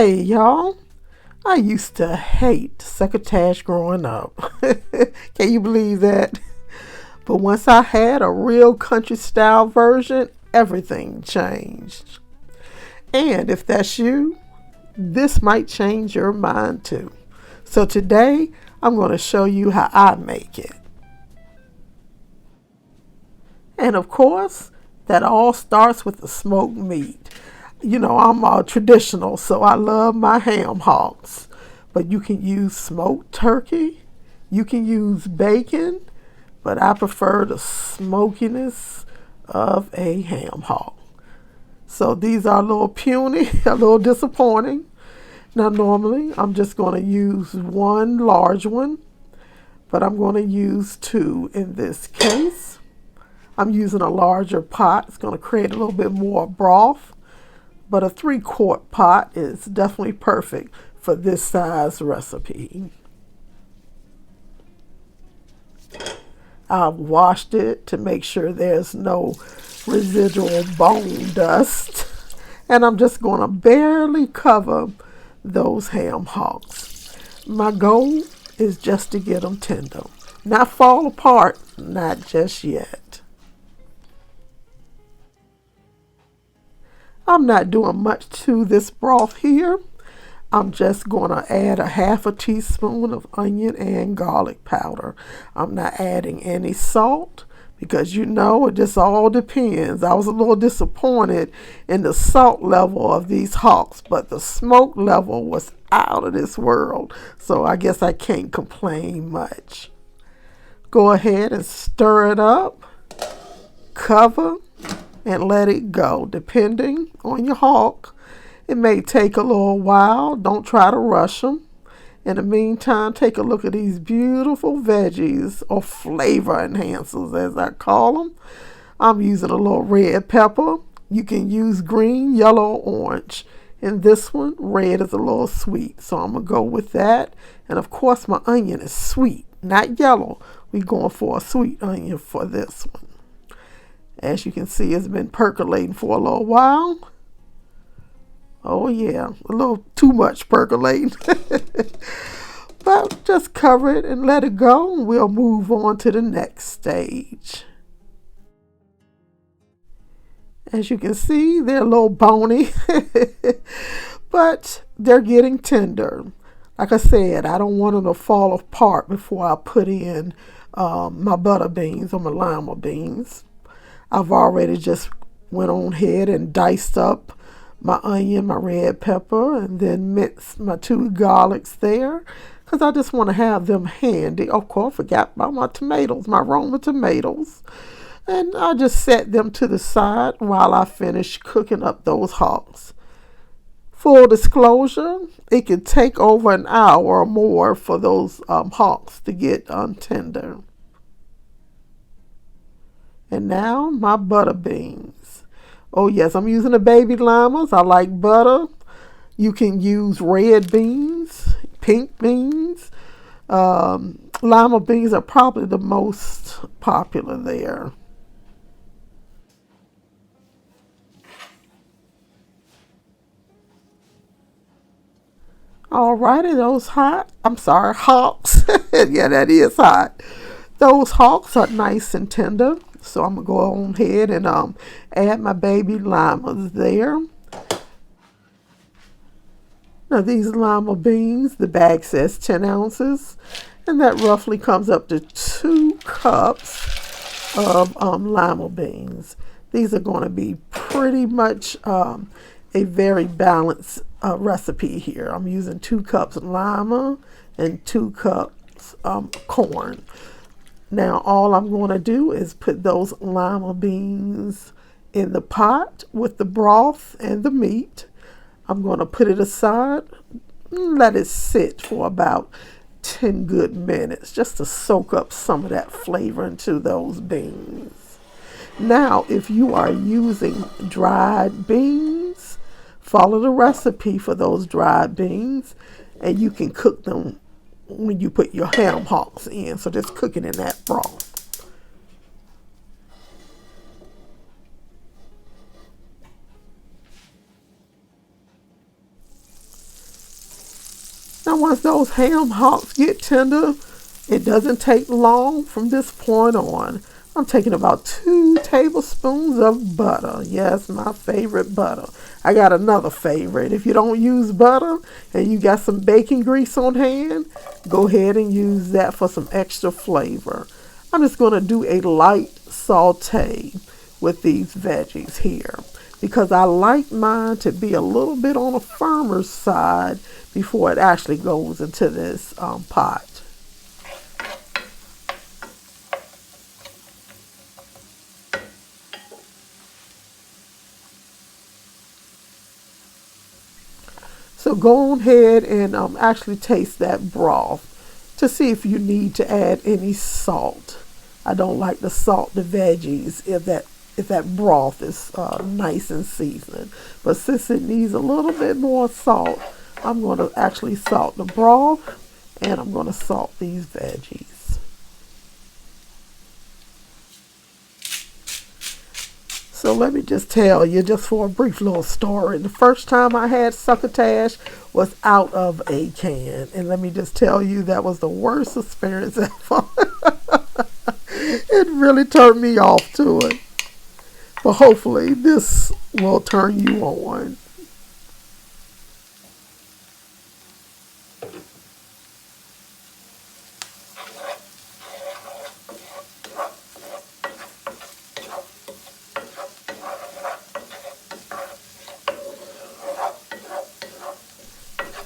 Hey y'all, I used to hate succotash growing up. Can you believe that? But once I had a real country style version, everything changed. And if that's you, this might change your mind too. So today, I'm going to show you how I make it. And of course, that all starts with the smoked meat. You know, I'm traditional, so I love my ham hocks. But you can use smoked turkey, you can use bacon, but I prefer the smokiness of a ham hock. So these are a little puny, a little disappointing. Now normally I'm just going to use one large one, but I'm going to use two in this case. I'm using a larger pot. It's going to create a little bit more broth, but a 3-quart pot is definitely perfect for this size recipe. I've washed it to make sure there's no residual bone dust. And I'm just going to barely cover those ham hocks. My goal is just to get them tender. Not fall apart, not just yet. I'm not doing much to this broth here. I'm just going to add a half a teaspoon of onion and garlic powder. I'm not adding any salt because you know it just all depends. I was a little disappointed in the salt level of these hocks, but the smoke level was out of this world. So I guess I can't complain much. Go ahead and stir it up, cover, and let it go, depending on your hawk. It may take a little while. Don't try to rush them. In the meantime, take a look at these beautiful veggies, or flavor enhancers as I call them. I'm using a little red pepper. You can use green, yellow, or orange. In this one, red is a little sweet, so I'm going to go with that. And of course, my onion is sweet, not yellow. We're going for a sweet onion for this one. As you can see, it's been percolating for a little while. Oh yeah, a little too much percolating. But just cover it and let it go, and we'll move on to the next stage. As you can see, they're a little bony, but they're getting tender. Like I said, I don't want them to fall apart before I put in my butter beans or my lima beans. I've already just went on ahead and diced up my onion, my red pepper, and then minced my 2 garlics there because I just want to have them handy. Of course, I forgot about my tomatoes, my Roma tomatoes. And I just set them to the side while I finish cooking up those hocks. Full disclosure, it can take over an hour or more for those hocks to get tender. And now my butter beans. Oh yes, I'm using the baby limas. I like butter. You can use red beans, pink beans. Lima beans are probably the most popular there. Alrighty, those hocks. Yeah, that is hot. Those hocks are nice and tender. So I'm going to go on ahead and add my baby limas there. Now these lima beans, the bag says 10 ounces. And that roughly comes up to 2 cups of lima beans. These are going to be pretty much a very balanced recipe here. I'm using 2 cups of lima and 2 cups corn. Now all I'm going to do is put those lima beans in the pot with the broth and the meat. I'm going to put it aside and let it sit for about 10 good minutes just to soak up some of that flavor into those beans. Now, if you are using dried beans, follow the recipe for those dried beans and you can cook them when you put your ham hocks in. So just cook it in that broth. Now once those ham hocks get tender, it doesn't take long from this point on. I'm taking about 2 tablespoons of butter. Yes, my favorite butter. I got another favorite. If you don't use butter and you got some bacon grease on hand, go ahead and use that for some extra flavor. I'm just going to do a light saute with these veggies here because I like mine to be a little bit on a firmer side before it actually goes into this pot. So go ahead and actually taste that broth to see if you need to add any salt. I don't like to salt the veggies if that broth is nice and seasoned. But since it needs a little bit more salt, I'm going to actually salt the broth and I'm going to salt these veggies. So let me just tell you, just for a brief little story, the first time I had succotash was out of a can. And let me just tell you, that was the worst experience ever. It really turned me off to it. But hopefully this will turn you on.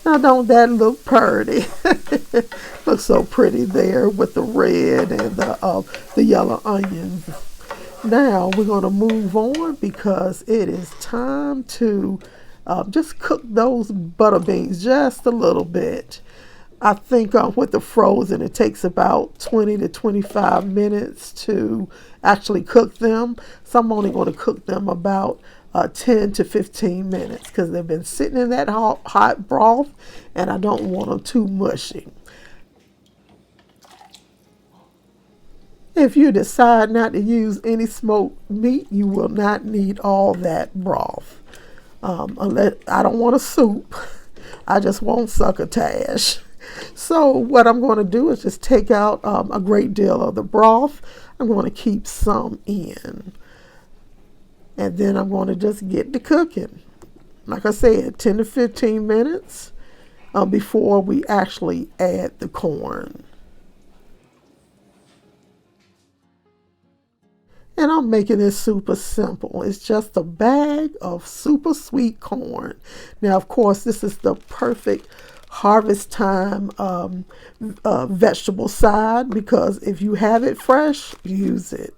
Now don't that look pretty? Looks so pretty there with the red and the yellow onions. Now we're going to move on because it is time to just cook those butter beans just a little bit. I think with the frozen it takes about 20 to 25 minutes to actually cook them. So I'm only going to cook them about 10 to 15 minutes because they've been sitting in that hot broth and I don't want them too mushy. If you decide not to use any smoked meat, you will not need all that broth. Unless I don't want a soup, I just want succotash. So what I'm going to do is just take out a great deal of the broth. I'm going to keep some in. And then I'm going to just get to cooking. Like I said, 10 to 15 minutes before we actually add the corn. And I'm making this super simple. It's just a bag of super sweet corn. Now, of course, this is the perfect harvest time vegetable side because if you have it fresh, use it.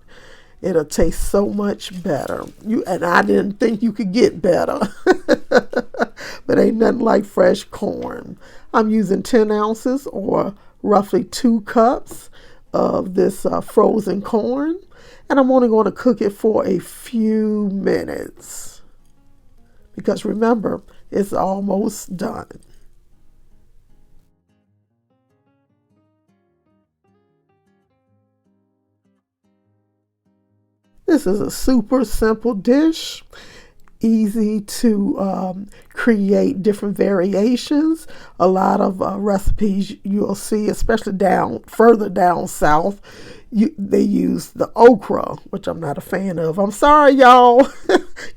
It'll taste so much better. And I didn't think you could get better. But ain't nothing like fresh corn. I'm using 10 ounces or roughly 2 cups of this frozen corn. And I'm only going to cook it for a few minutes. Because remember, it's almost done. This is a super simple dish, easy to create different variations. A lot of recipes you'll see, especially further down south, they use the okra, which I'm not a fan of. I'm sorry, y'all,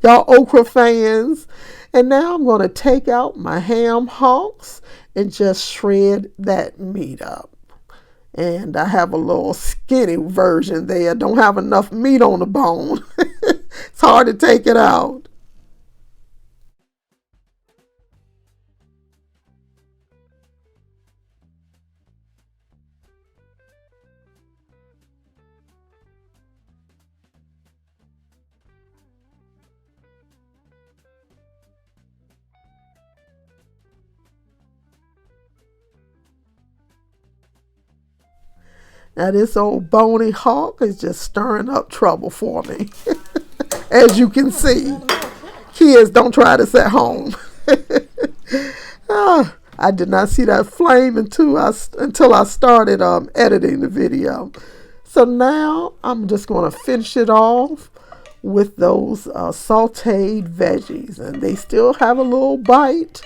y'all okra fans. And now I'm going to take out my ham hocks and just shred that meat up. And I have a little skinny version there. Don't have enough meat on the bone. It's hard to take it out. Now this old bony hawk is just stirring up trouble for me. As you can see. Kids, don't try this at home. I did not see that flame until I started editing the video. So now I'm just going to finish it off with those sauteed veggies. And they still have a little bite.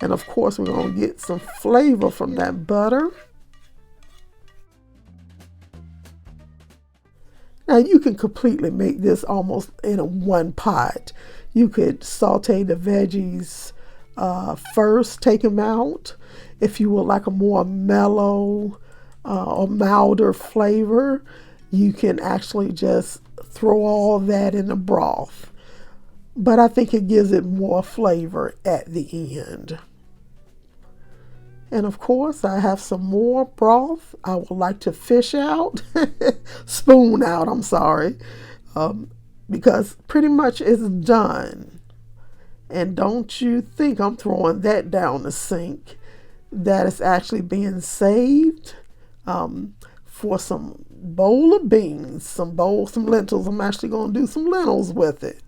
And of course, we're going to get some flavor from that butter. Now you can completely make this almost in a one pot. You could saute the veggies first, take them out. If you would like a more mellow or milder flavor, you can actually just throw all that in the broth. But I think it gives it more flavor at the end. And of course, I have some more broth I would like to fish out, spoon out, I'm sorry, because pretty much it's done. And don't you think I'm throwing that down the sink. That is actually being saved for some bowl of beans, some lentils. I'm actually going to do some lentils with it.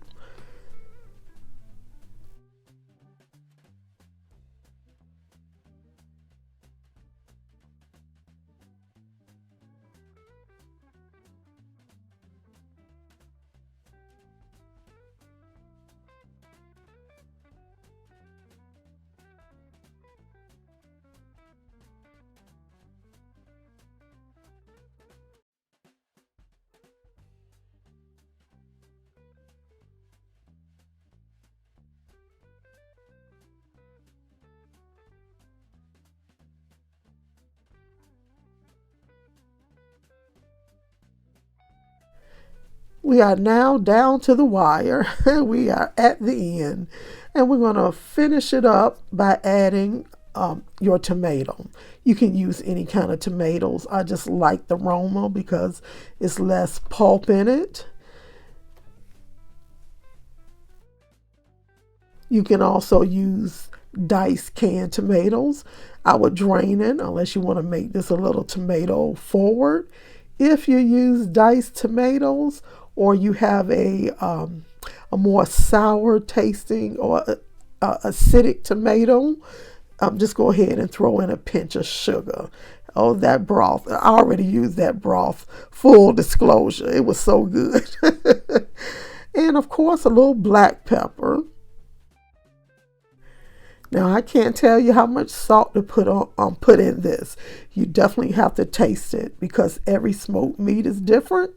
We are now down to the wire. We are at the end. And we're going to finish it up by adding your tomato. You can use any kind of tomatoes. I just like the Roma because it's less pulp in it. You can also use diced canned tomatoes. I would drain it unless you want to make this a little tomato forward. If you use diced tomatoes, or you have a more sour tasting or acidic tomato, just go ahead and throw in a pinch of sugar. Oh, that broth. I already used that broth. Full disclosure. It was so good. And of course, a little black pepper. Now, I can't tell you how much salt to put in this. You definitely have to taste it because every smoked meat is different.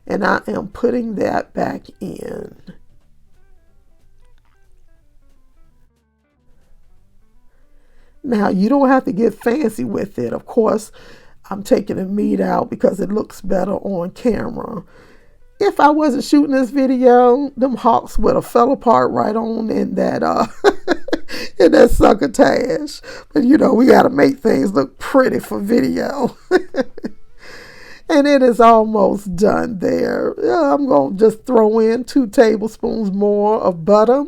And I am putting that back in. Now, you don't have to get fancy with it. Of course, I'm taking the meat out because it looks better on camera. If I wasn't shooting this video, them hocks would have fell apart right on in that in that succotash. But you know, we got to make things look pretty for video. And it is almost done there. I'm going to just throw in 2 tablespoons more of butter.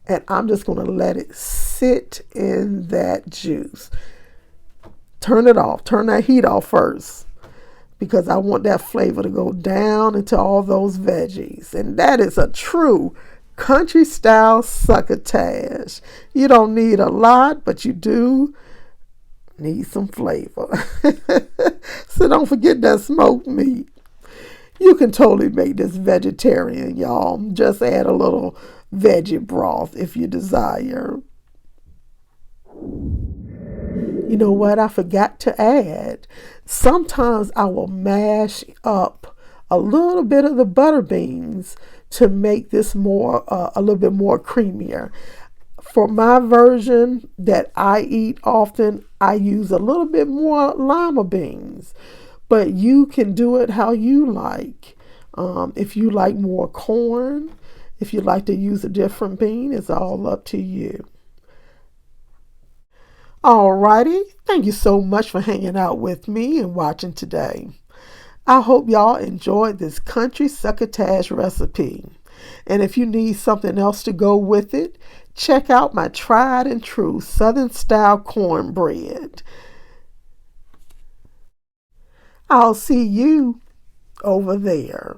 And I'm just going to let it sit in that juice. Turn it off. Turn that heat off first. Because I want that flavor to go down into all those veggies. And that is a true country style succotash. You don't need a lot, but you do need some flavor. So don't forget that smoked meat. You can totally make this vegetarian, y'all. Just add a little veggie broth if you desire. You know what I forgot to add? Sometimes I will mash up a little bit of the butter beans to make this more a little bit more creamier. For my version that I eat often, I use a little bit more lima beans, but you can do it how you like. If you like more corn, if you like to use a different bean, it's all up to you. Alrighty, thank you so much for hanging out with me and watching today. I hope y'all enjoyed this country succotash recipe. And if you need something else to go with it, check out my tried and true Southern style cornbread. I'll see you over there.